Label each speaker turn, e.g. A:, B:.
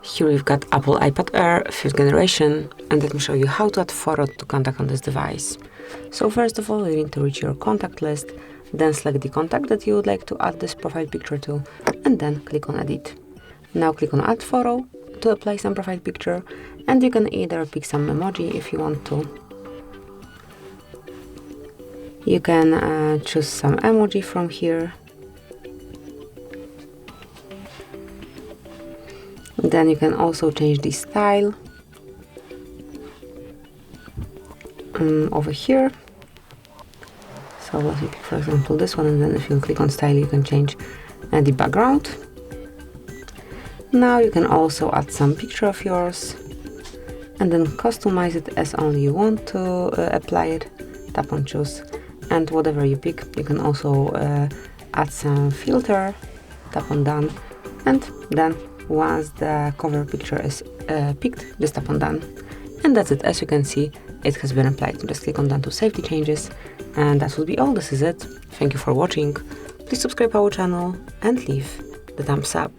A: Here we've got Apple iPad Air 5th generation, and let me show you how to add photo to contact on this device. So first of all, you need to reach your contact list, then select the contact that you would like to add this profile picture to, and then click on Edit. Now click on Add Photo to apply some profile picture, and you can either pick some emoji if you want to. You can choose some emoji from here. Then you can also change the style over here. So let me pick, for example, this one, and then if you click on style, you can change the background. Now you can also add some picture of yours and then customize it as only you want to apply it. Tap on choose, and whatever you pick, you can also add some filter. Tap on done, and then once the cover picture is picked, just tap on done. And that's it. As you can see, it has been applied. Just click on done to save the changes, and that will be all. This is it. Thank you for watching. Please subscribe our channel and leave the thumbs up.